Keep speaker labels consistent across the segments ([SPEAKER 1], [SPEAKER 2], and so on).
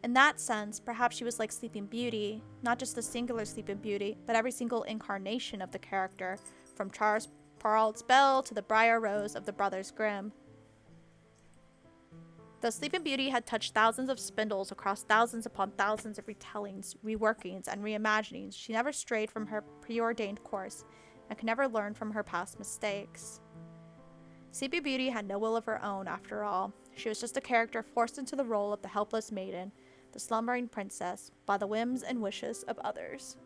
[SPEAKER 1] In that sense, perhaps she was like Sleeping Beauty, not just the singular Sleeping Beauty, but every single incarnation of the character, from Charles Perrault's Belle to the Briar Rose of the Brothers Grimm. Though Sleeping Beauty had touched thousands of spindles across thousands upon thousands of retellings, reworkings, and reimaginings, she never strayed from her preordained course and could never learn from her past mistakes. Sleeping Beauty had no will of her own, after all. She was just a character forced into the role of the helpless maiden, the slumbering princess, by the whims and wishes of others.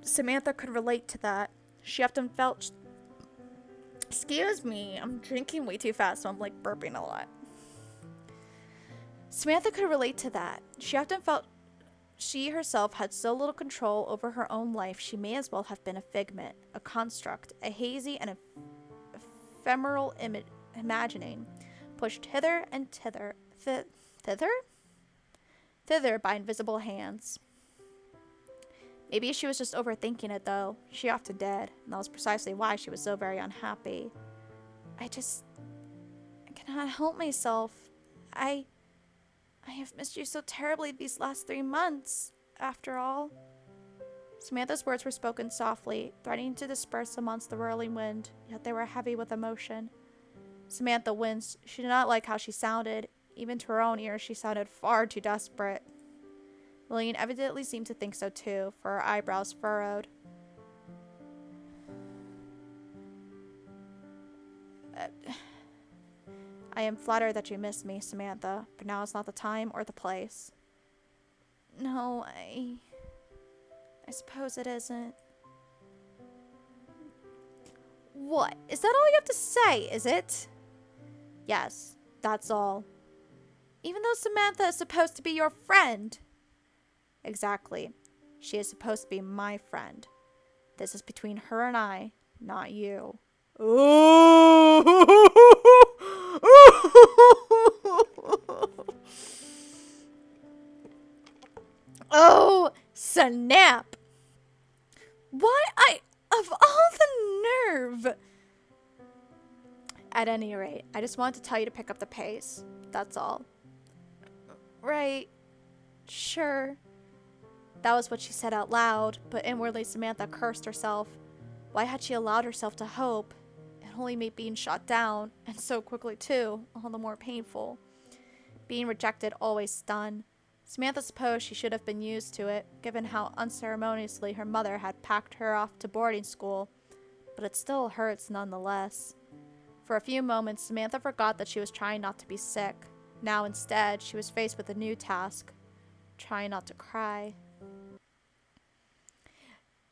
[SPEAKER 1] Samantha could relate to that. She often felt... Excuse me, I'm drinking way too fast, so I'm like burping a lot. Samantha could relate to that. She often felt she herself had so little control over her own life, she may as well have been a figment, a construct, a hazy and ephemeral imagining, pushed hither and thither. Thither by invisible hands. Maybe she was just overthinking it, though. She often did, and that was precisely why she was so very unhappy. I cannot help myself. I have missed you so terribly these last 3 months, after all. Samantha's words were spoken softly, threatening to disperse amongst the whirling wind, yet they were heavy with emotion. Samantha winced. She did not like how she sounded. Even to her own ears, she sounded far too desperate. Lillian evidently seemed to think so too, for her eyebrows furrowed. I am flattered that you miss me, Samantha, but now is not the time or the place. No, I suppose it isn't. What? Is that all you have to say, is it? Yes, that's all. Even though Samantha is supposed to be your friend. Exactly. She is supposed to be my friend. This is between her and I, not you. Oh, snap! Why, of all the nerve! At any rate, I just wanted to tell you to pick up the pace. That's all. Right. Sure. That was what she said out loud, but inwardly Samantha cursed herself. Why had she allowed herself to hope? It only made being shot down, and so quickly too, all the more painful. Being rejected always stunned. Samantha supposed she should have been used to it, given how unceremoniously her mother had packed her off to boarding school, but it still hurts nonetheless. For a few moments, Samantha forgot that she was trying not to be sick. Now instead, she was faced with a new task, trying not to cry.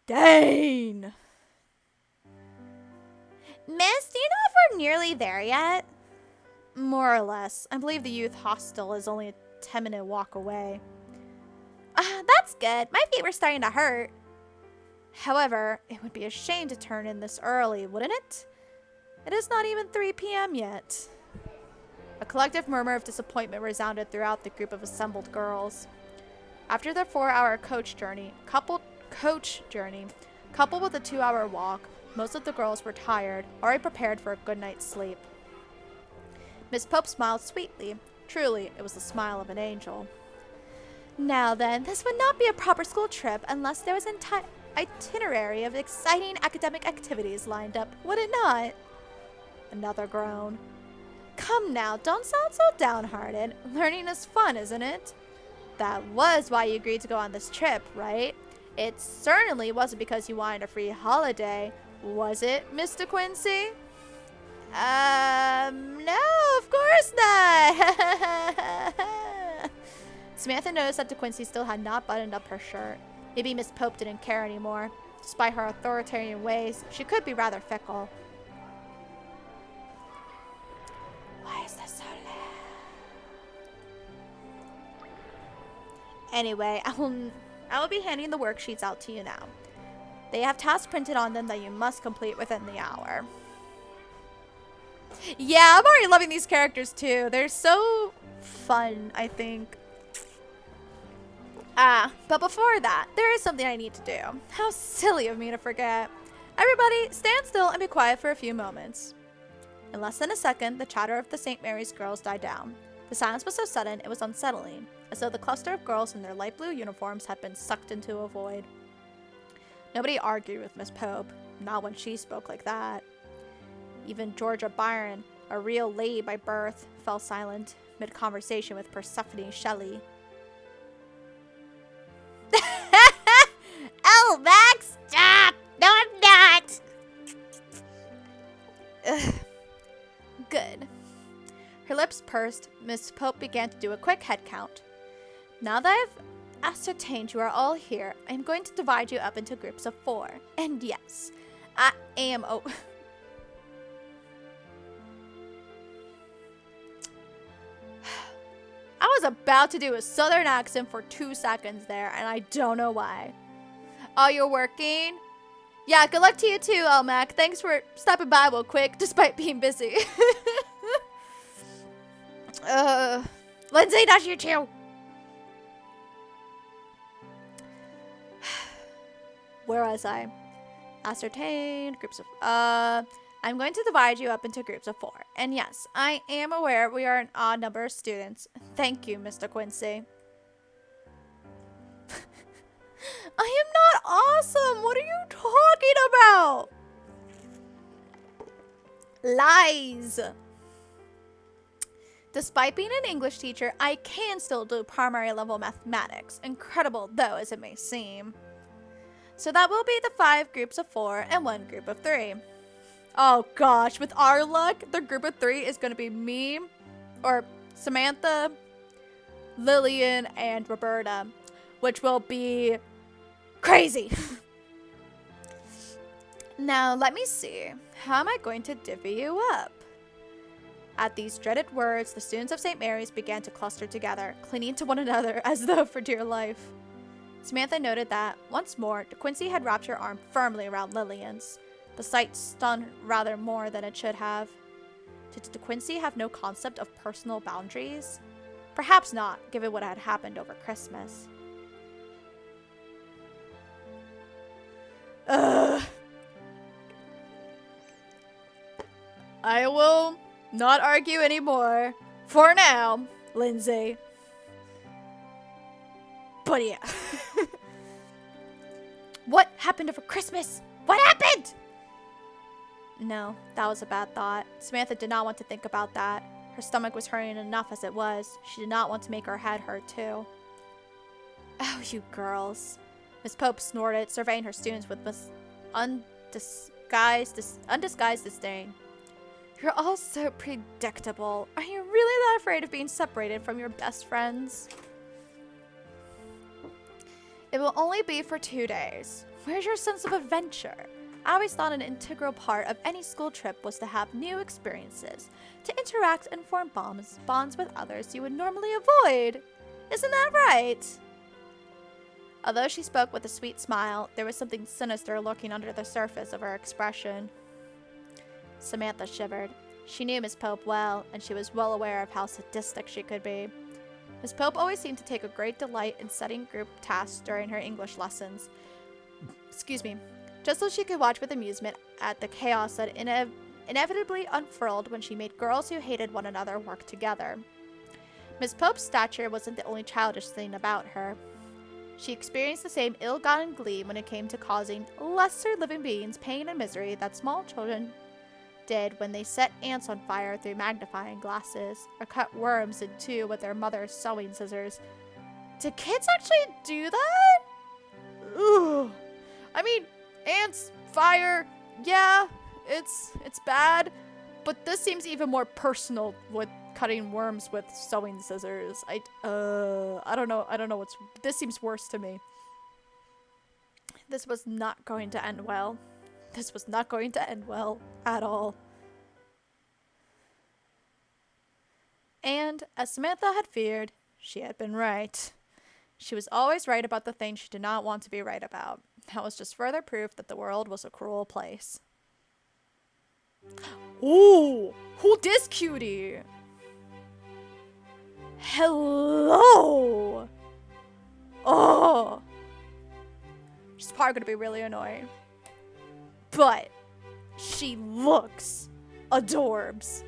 [SPEAKER 1] Dane! Miss, do you know if we're nearly there yet? More or less. I believe the youth hostel is only a 10-minute walk away. That's good. My feet were starting to hurt. However, it would be a shame to turn in this early, wouldn't it? It is not even 3 p.m. yet. A collective murmur of disappointment resounded throughout the group of assembled girls. After their 4-hour coach journey, coupled with a 2-hour walk, most of the girls were tired, already prepared for a good night's sleep. Miss Pope smiled sweetly. Truly, it was the smile of an angel. Now then, this would not be a proper school trip unless there was an itinerary of exciting academic activities lined up, would it not? Another groan. Come now, don't sound so downhearted. Learning is fun, isn't it? That was why you agreed to go on this trip, right? It certainly wasn't because you wanted a free holiday, was it, Mr. Quincy? No, of course not. Samantha noticed that De Quincey still had not buttoned up her shirt. Maybe Miss Pope didn't care anymore. Despite her authoritarian ways, she could be rather fickle. Why is this so loud? Anyway, I will be handing the worksheets out to you now. They have tasks printed on them that you must complete within the hour. Yeah, I'm already loving these characters too. They're so fun, I think. But before that, there is something I need to do. How silly of me to forget. Everybody, stand still and be quiet for a few moments. In less than a second, the chatter of the St. Mary's girls died down. The silence was so sudden, it was unsettling, as though the cluster of girls in their light blue uniforms had been sucked into a void. Nobody argued with Miss Pope, not when she spoke like that. Even Georgia Byron, a real lady by birth, fell silent, mid-conversation with Persephone Shelley.
[SPEAKER 2] Oh, Max, stop! No, I'm not!
[SPEAKER 1] Ugh. Good. Her lips pursed, Miss Pope began to do a quick head count. Now that I've ascertained you are all here, I am going to divide you up into groups of 4. And yes, I am I was about to do a southern accent for 2 seconds there, and I don't know why. Oh, you're working? Yeah, good luck to you too, Elmac. Thanks for stopping by real quick, despite being busy.
[SPEAKER 2] Lindsay, that's you too.
[SPEAKER 1] Where was I? Ascertained groups of I'm going to divide you up into groups of 4. And yes, I am aware we are an odd number of students. Thank you, Mr. Quincy. I am not awesome. What are you talking about? Lies. Despite being an English teacher, I can still do primary level mathematics, incredible though as it may seem. So that will be the 5 groups of 4 and 1 group of 3. Oh gosh, with our luck, the group of 3 is going to be me, or Samantha, Lillian, and Roberta, which will be crazy. Now, let me see. How am I going to divvy you up? At these dreaded words, the students of St. Mary's began to cluster together, clinging to one another as though for dear life. Samantha noted that, once more, De Quincey had wrapped her arm firmly around Lillian's. The sight stunned rather more than it should have. Did De Quincey have no concept of personal boundaries? Perhaps not, given what had happened over Christmas. Ugh. I will not argue anymore. For now, Lindsay. But yeah. What happened over Christmas? What happened? No, that was a bad thought. Samantha did not want to think about that. Her stomach was hurting enough as it was. She did not want to make her head hurt too. Oh, you girls. Miss Pope snorted, surveying her students with undisguised disdain. You're all so predictable. Are you really that afraid of being separated from your best friends? It will only be for 2 days. Where's your sense of adventure? I always thought an integral part of any school trip was to have new experiences, to interact and form bonds with others you would normally avoid. Isn't that right? Although she spoke with a sweet smile, there was something sinister lurking under the surface of her expression. Samantha shivered. She knew Miss Pope well, and she was well aware of how sadistic she could be. Miss Pope always seemed to take a great delight in setting group tasks during her English lessons. Excuse me. Just so she could watch with amusement at the chaos that inevitably unfurled when she made girls who hated one another work together. Miss Pope's stature wasn't the only childish thing about her. She experienced the same ill-gotten glee when it came to causing lesser living beings pain and misery that small children did when they set ants on fire through magnifying glasses, or cut worms in two with their mother's sewing scissors. Do kids actually do that? Ugh. I mean, ants, fire, yeah, it's bad, but this seems even more personal with cutting worms with sewing scissors. I don't know this seems worse to me. This was not going to end well. This was not going to end well at all. And, as Samantha had feared, she had been right. She was always right about the things she did not want to be right about. That was just further proof that the world was a cruel place. Ooh, who this cutie? Hello! Oh! She's probably gonna be really annoying. But she looks Adorbs.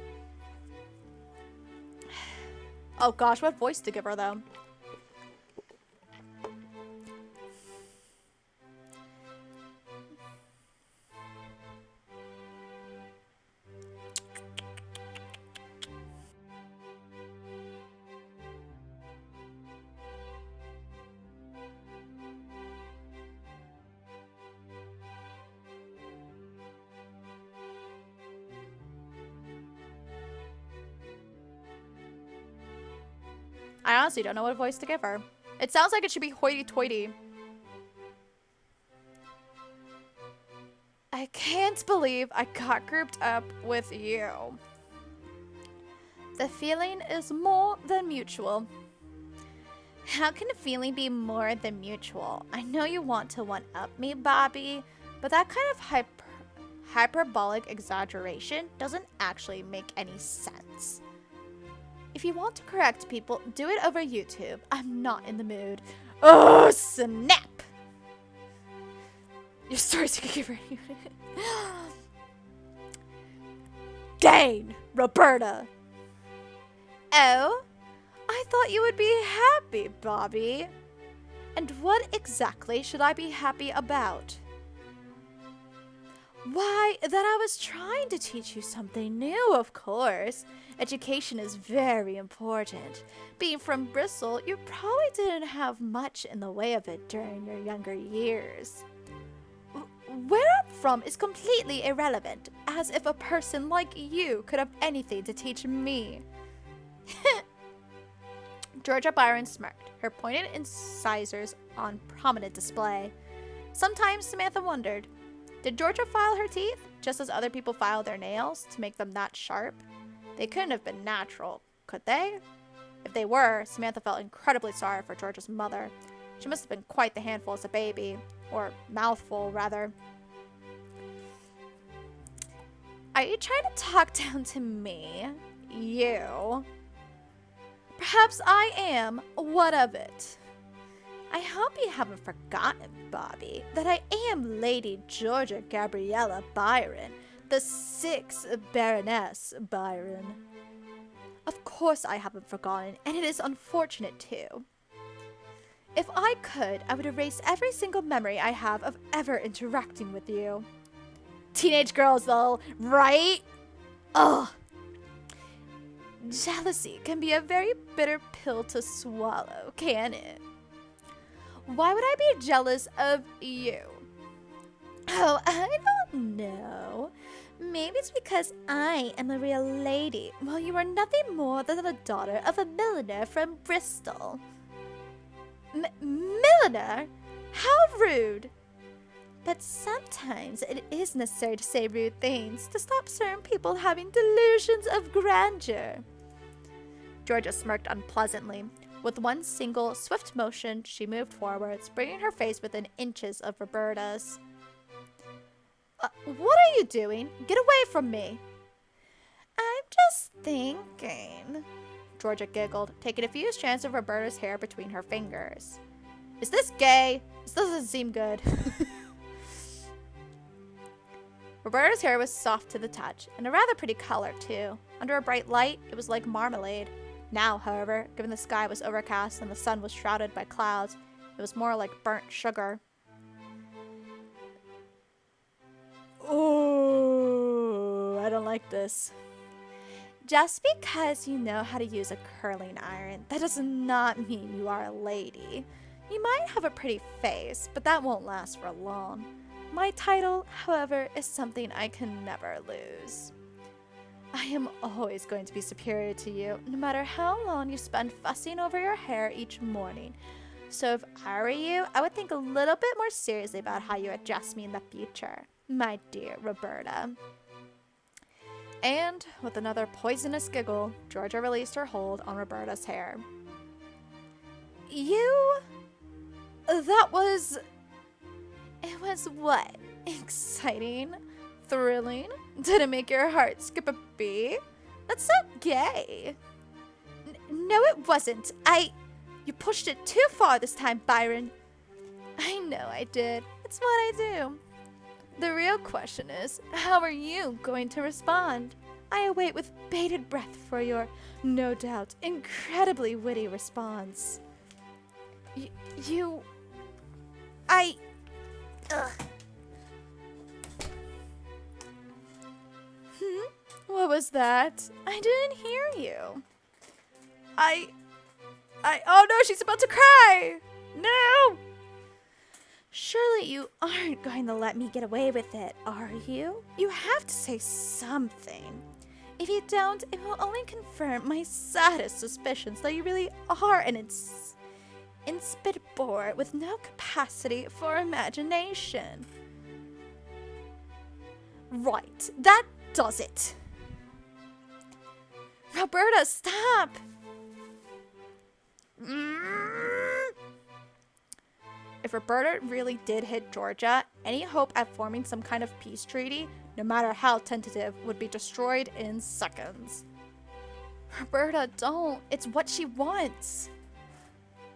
[SPEAKER 1] Oh gosh, what voice to give her though? I honestly don't know what voice to give her. It sounds like it should be hoity-toity. I can't believe I got grouped up with you. The feeling is more than mutual. How can a feeling be more than mutual? I know you want to one-up me, Bobby, but that kind of hyperbolic exaggeration doesn't actually make any sense. If you want to correct people, do it over YouTube. I'm not in the mood. Oh, snap! Your stories you can give her. Dane! Roberta! Oh? I thought you would be happy, Bobby. And what exactly should I be happy about? Why, that I was trying to teach you something new, of course. Education is very important. Being from Bristol, you probably didn't have much in the way of it during your younger years. Where I'm from is completely irrelevant, as if a person like you could have anything to teach me. Georgia Byron smirked, her pointed incisors on prominent display. Sometimes Samantha wondered, did Georgia file her teeth just as other people file their nails to make them that sharp? They couldn't have been natural, could they? If they were, Samantha felt incredibly sorry for Georgia's mother. She must have been quite the handful as a baby, or mouthful, rather. Are you trying to talk down to me? You? Perhaps I am. What of it? I hope you haven't forgotten, Bobby, that I am Lady Georgia Gabriella Byron, the 6th Baroness Byron. Of course I haven't forgotten, and it is unfortunate too. If I could, I would erase every single memory I have of ever interacting with you. Teenage girls, though, right? Ugh. Jealousy can be a very bitter pill to swallow, can it? Why would I be jealous of you? Oh, I don't know. Maybe it's because I am a real lady, while you are nothing more than the daughter of a milliner from Bristol. Milliner? How rude! But sometimes it is necessary to say rude things to stop certain people having delusions of grandeur. Georgia smirked unpleasantly. With one single, swift motion, she moved forwards, bringing her face within inches of Roberta's. What are you doing? Get away from me! I'm just thinking. Georgia giggled, taking a few strands of Roberta's hair between her fingers. Is this gay? This doesn't seem good. Roberta's hair was soft to the touch, and a rather pretty color, too. Under a bright light, it was like marmalade. Now, however, given the sky was overcast and the sun was shrouded by clouds, it was more like burnt sugar. Ooh, I don't like this. Just because you know how to use a curling iron, that does not mean you are a lady. You might have a pretty face, but that won't last for long. My title, however, is something I can never lose. I am always going to be superior to you, no matter how long you spend fussing over your hair each morning. So if I were you, I would think a little bit more seriously about how you address me in the future, my dear Roberta. And with another poisonous giggle, Georgia released her hold on Roberta's hair. You... That was... It was what? Exciting? Thrilling? Did it make your heart skip a beat? That's so gay. No, it wasn't. You pushed it too far this time, Byron. I know I did. It's what I do. The real question is, how are you going to respond? I await with bated breath for your, no doubt, incredibly witty response.
[SPEAKER 2] Ugh.
[SPEAKER 1] What was that? I didn't hear you. Oh no, she's about to cry! No! Surely you aren't going to let me get away with it, are you? You have to say something. If you don't, it will only confirm my saddest suspicions that you really are an insipid bore with no capacity for imagination. Right, that does it. Roberta, stop! If Roberta really did hit Georgia, any hope at forming some kind of peace treaty, no matter how tentative, would be destroyed in seconds. Roberta, don't. It's what she wants.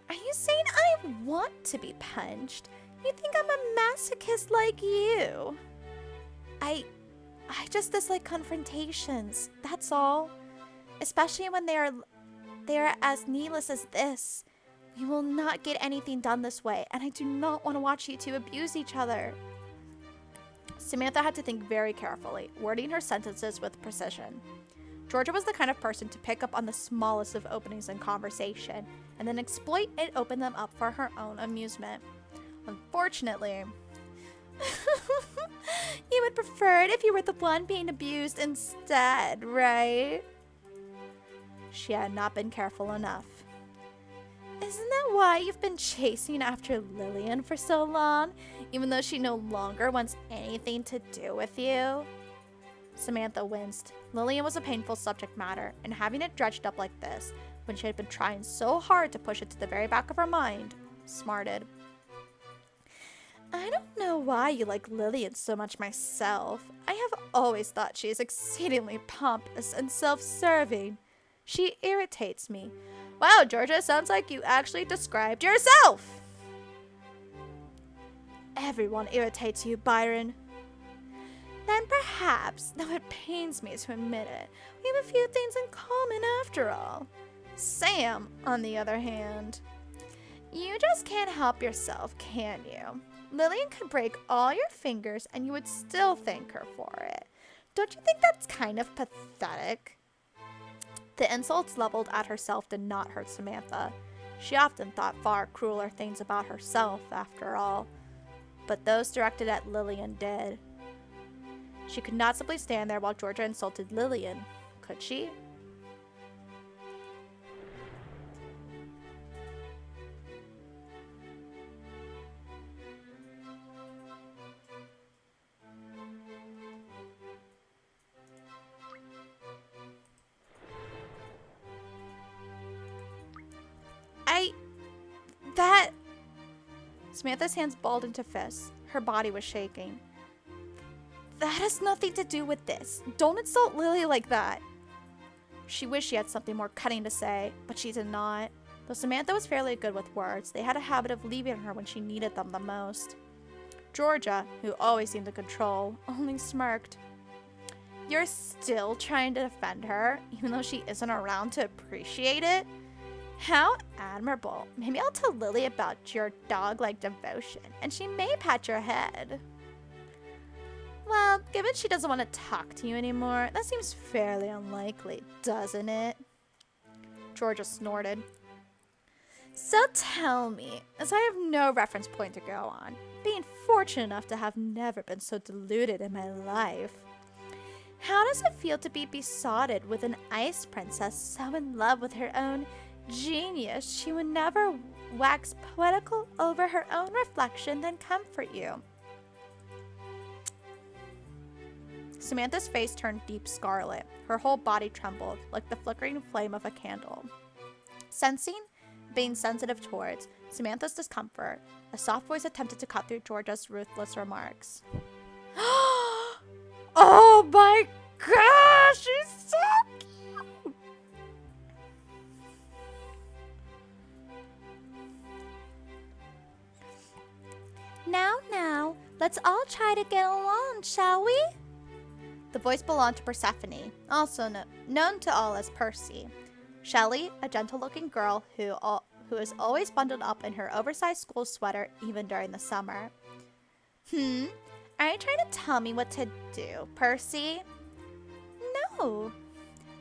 [SPEAKER 1] Are you saying I want to be punched? You think I'm a masochist like you? I just dislike confrontations, that's all. Especially when they are as needless as this. We will not get anything done this way, and I do not want to watch you two abuse each other. Samantha had to think very carefully, wording her sentences with precision. Georgia was the kind of person to pick up on the smallest of openings in conversation, and then exploit and open them up for her own amusement. Unfortunately, you would prefer it if you were the one being abused instead, right? She had not been careful enough. Isn't that why you've been chasing after Lillian for so long, even though she no longer wants anything to do with you? Samantha winced. Lillian was a painful subject matter, and having it dredged up like this, when she had been trying so hard to push it to the very back of her mind, smarted. I don't know why you like Lillian so much myself. I have always thought she is exceedingly pompous and self-serving. She irritates me. Wow, Georgia, sounds like you actually described yourself! Everyone irritates you, Byron. Then perhaps, though it pains me to admit it, we have a few things in common after all. Sam, on the other hand. You just can't help yourself, can you? Lillian could break all your fingers and you would still thank her for it. Don't you think that's kind of pathetic? The insults leveled at herself did not hurt Samantha. She often thought far crueler things about herself, after all. But those directed at Lillian did. She could not simply stand there while Georgia insulted Lillian, could she? Samantha's hands balled into fists. Her body was shaking. That has nothing to do with this. Don't insult Lily like that. She wished she had something more cutting to say, but she did not. Though Samantha was fairly good with words, they had a habit of leaving her when she needed them the most. Georgia, who always seemed to control, only smirked. You're still trying to defend her, even though she isn't around to appreciate it? How admirable. Maybe I'll tell Lily about your dog-like devotion, and she may pat your head. Well, given she doesn't want to talk to you anymore, that seems fairly unlikely, doesn't it? Georgia snorted. So tell me, as I have no reference point to go on, being fortunate enough to have never been so deluded in my life, how does it feel to be besotted with an ice princess so in love with her own genius she would never wax poetical over her own reflection than comfort you? Samantha's face turned deep scarlet. Her whole body trembled, like the flickering flame of a candle. Sensing, being sensitive towards, Samantha's discomfort, a soft voice attempted to cut through Georgia's ruthless remarks. Oh my gosh, she's so cute! Now, let's all try to get along, shall we? The voice belonged to Persephone, also known to all as Percy. Shelley, a gentle-looking girl who is always bundled up in her oversized school sweater even during the summer. Are you trying to tell me what to do, Percy? No.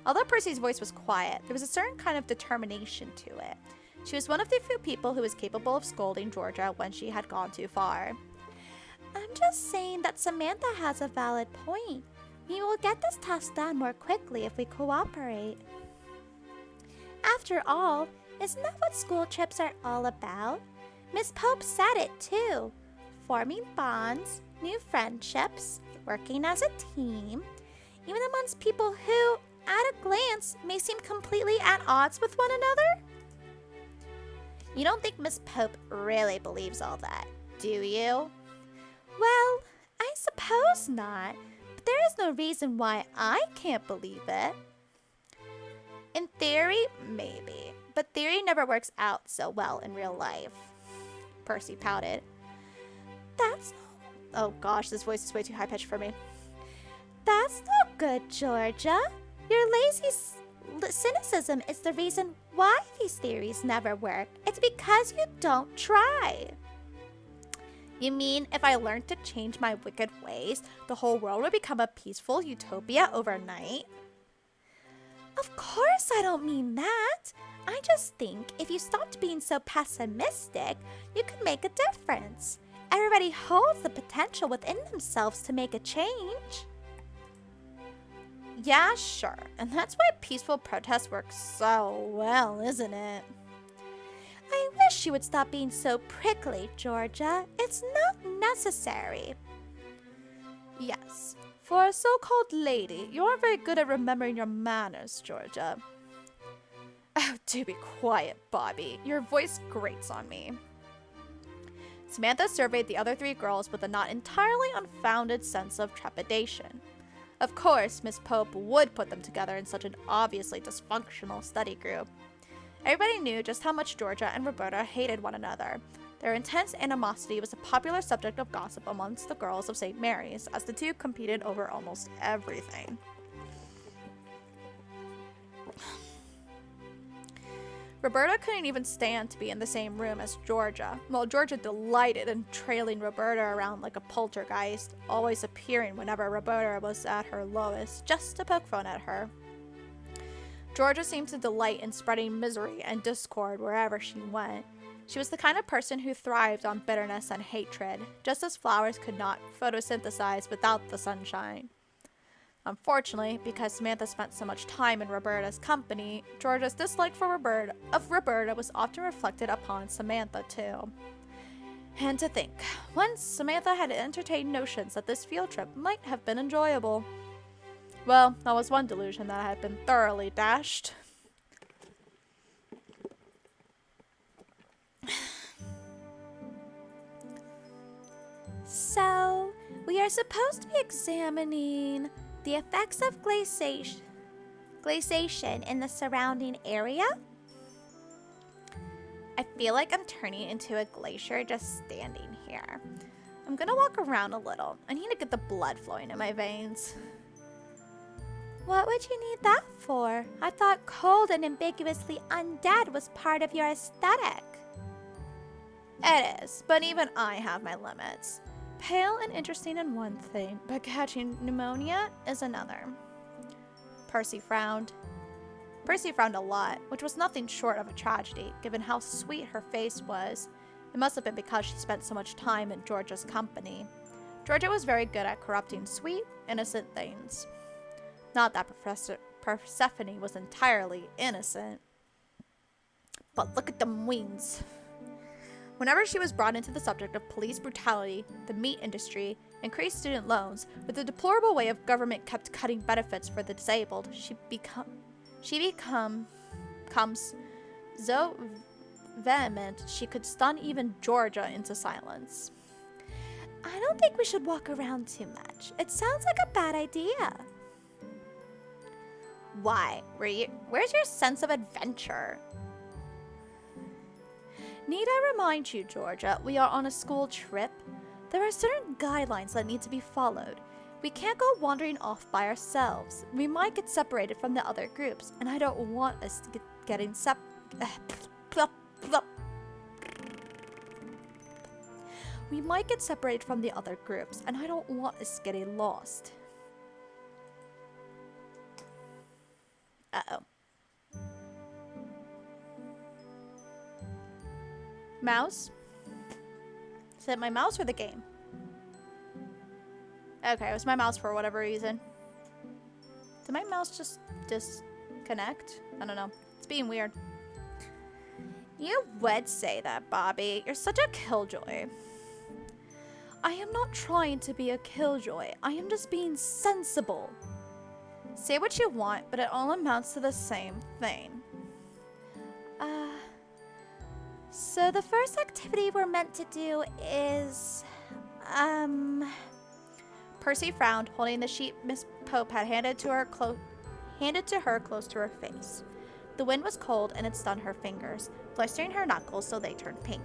[SPEAKER 1] Although Percy's voice was quiet, there was a certain kind of determination to it. She was one of the few people who was capable of scolding Georgia when she had gone too far. I'm just saying that Samantha has a valid point. We will get this task done more quickly if we cooperate. After all, isn't that what school trips are all about? Miss Pope said it too. Forming bonds, new friendships, working as a team, even amongst people who, at a glance, may seem completely at odds with one another? You don't think Miss Pope really believes all that, do you? Well, I suppose not, but there is no reason why I can't believe it. In theory, maybe, but theory never works out so well in real life. Percy pouted. Oh gosh, this voice is way too high-pitched for me. That's no good, Georgia. Your lazy cynicism is the reason why these theories never work. It's because you don't try. You mean if I learned to change my wicked ways, the whole world would become a peaceful utopia overnight? Of course I don't mean that. I just think if you stopped being so pessimistic, you could make a difference. Everybody holds the potential within themselves to make a change. Yeah, sure. And that's why peaceful protests work so well, isn't it? I wish you would stop being so prickly, Georgia. It's not necessary. Yes. For a so-called lady, you aren't very good at remembering your manners, Georgia. Oh, do be quiet, Bobby. Your voice grates on me. Samantha surveyed the other three girls with a not entirely unfounded sense of trepidation. Of course, Miss Pope would put them together in such an obviously dysfunctional study group. Everybody knew just how much Georgia and Roberta hated one another. Their intense animosity was a popular subject of gossip amongst the girls of St. Mary's, as the two competed over almost everything. Roberta couldn't even stand to be in the same room as Georgia, while Georgia delighted in trailing Roberta around like a poltergeist, always appearing whenever Roberta was at her lowest, just to poke fun at her. Georgia seemed to delight in spreading misery and discord wherever she went. She was the kind of person who thrived on bitterness and hatred, just as flowers could not photosynthesize without the sunshine. Unfortunately, because Samantha spent so much time in Roberta's company, Georgia's dislike for Roberta was often reflected upon Samantha too. And to think, once Samantha had entertained notions that this field trip might have been enjoyable. Well, that was one delusion that had been thoroughly dashed. So, we are supposed to be examining the effects of glaciation in the surrounding area? I feel like I'm turning into a glacier just standing here. I'm gonna walk around a little. I need to get the blood flowing in my veins. What would you need that for? I thought cold and ambiguously undead was part of your aesthetic. It is, but even I have my limits. Pale and interesting in one thing, but catching pneumonia is another. Percy frowned. Percy frowned a lot, which was nothing short of a tragedy, given how sweet her face was. It must have been because she spent so much time in Georgia's company. Georgia was very good at corrupting sweet, innocent things. Not that Persephone was entirely innocent. But look at them wings. Whenever she was brought into the subject of police brutality, the meat industry, increased student loans, or the deplorable way of government kept cutting benefits for the disabled, she becomes so vehement she could stun even Georgia into silence. I don't think we should walk around too much. It sounds like a bad idea. Why? Where's your sense of adventure? Need I remind you, Georgia, we are on a school trip? There are certain guidelines that need to be followed. We can't go wandering off by ourselves. We might get separated from the other groups, and I don't want us to getting We might get separated from the other groups, and I don't want us getting lost. Uh-oh. Mouse? Is it my mouse or the game? Okay, it was my mouse for whatever reason. Did my mouse just disconnect? I don't know. It's being weird. You would say that, Bobby. You're such a killjoy. I am not trying to be a killjoy. I am just being sensible. Say what you want, but it all amounts to the same thing. So the first activity we're meant to do is, Percy frowned, holding the sheet Miss Pope had handed to her close to her face. The wind was cold and it stunned her fingers, blistering her knuckles so they turned pink.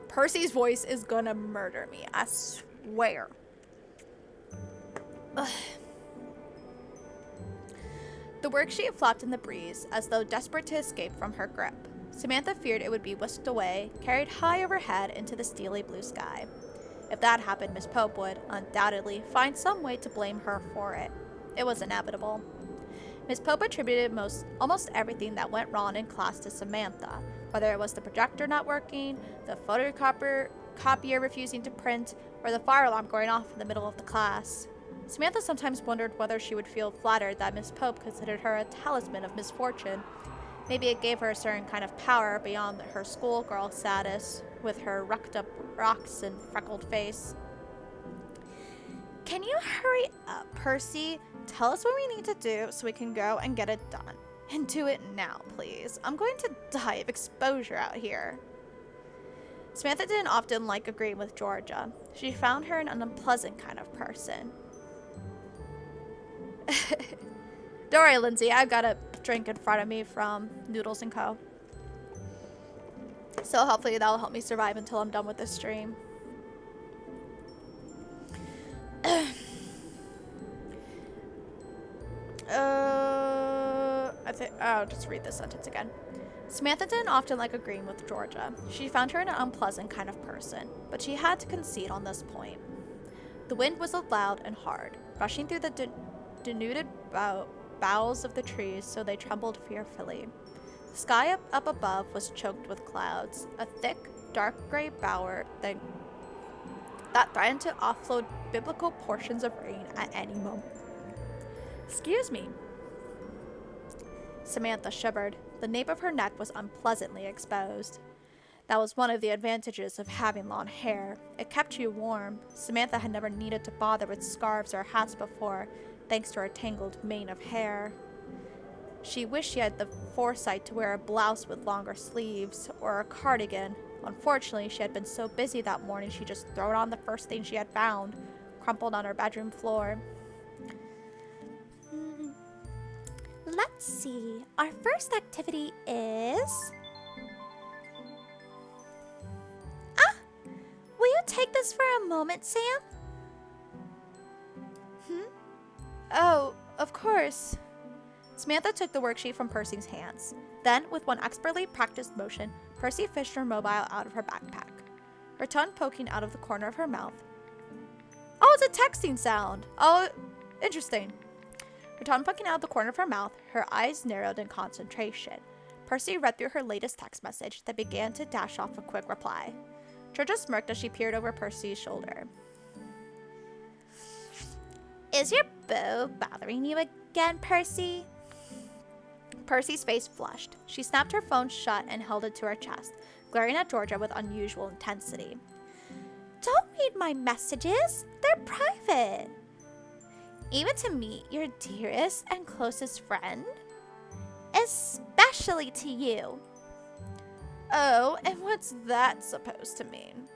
[SPEAKER 1] Percy's voice is gonna murder me, I swear. Ugh. The worksheet flopped in the breeze, as though desperate to escape from her grip. Samantha feared it would be whisked away, carried high overhead into the steely blue sky. If that happened, Miss Pope would, undoubtedly, find some way to blame her for it. It was inevitable. Miss Pope attributed almost everything that went wrong in class to Samantha, whether it was the projector not working, the photocopier refusing to print, or the fire alarm going off in the middle of the class. Samantha sometimes wondered whether she would feel flattered that Miss Pope considered her a talisman of misfortune. Maybe it gave her a certain kind of power beyond her schoolgirl status, with her rucked up rocks and freckled face. Can you hurry up, Percy? Tell us what we need to do so we can go and get it done. And do it now, please. I'm going to die of exposure out here. Samantha didn't often like agreeing with Georgia. She found her an unpleasant kind of person. Don't worry, Lindsay. I've got a drink in front of me from Noodles & Co. So hopefully that'll help me survive until I'm done with this stream. I'll just read this sentence again. Samantha didn't often like agreeing with Georgia. She found her an unpleasant kind of person, but she had to concede on this point. The wind whistled loud and hard, rushing through the denuded boughs of the trees so they trembled fearfully. The sky up above was choked with clouds, a thick, dark gray bower that threatened to offload biblical portions of rain at any moment. Excuse me. Samantha shivered. The nape of her neck was unpleasantly exposed. That was one of the advantages of having long hair. It kept you warm. Samantha had never needed to bother with scarves or hats before, thanks to her tangled mane of hair. She wished she had the foresight to wear a blouse with longer sleeves, or a cardigan. Unfortunately, she had been so busy that morning she just threw on the first thing she had found, crumpled on her bedroom floor. Let's see. Our first activity is... Will you take this for a moment, Sam? Oh, of course. Samantha took the worksheet from Percy's hands. Then, with one expertly practiced motion, Percy fished her mobile out of her backpack, her tongue poking out of the corner of her mouth. Oh, it's a texting sound. Oh, interesting. Her tongue poking out of the corner of her mouth, her eyes narrowed in concentration. Percy read through her latest text message, then began to dash off a quick reply. Georgia smirked as she peered over Percy's shoulder. Is your beau bothering you again, Percy? Percy's face flushed. She snapped her phone shut and held it to her chest, glaring at Georgia with unusual intensity. Don't read my messages. They're private. Even to me, your dearest and closest friend? Especially to you. Oh, and what's that supposed to mean?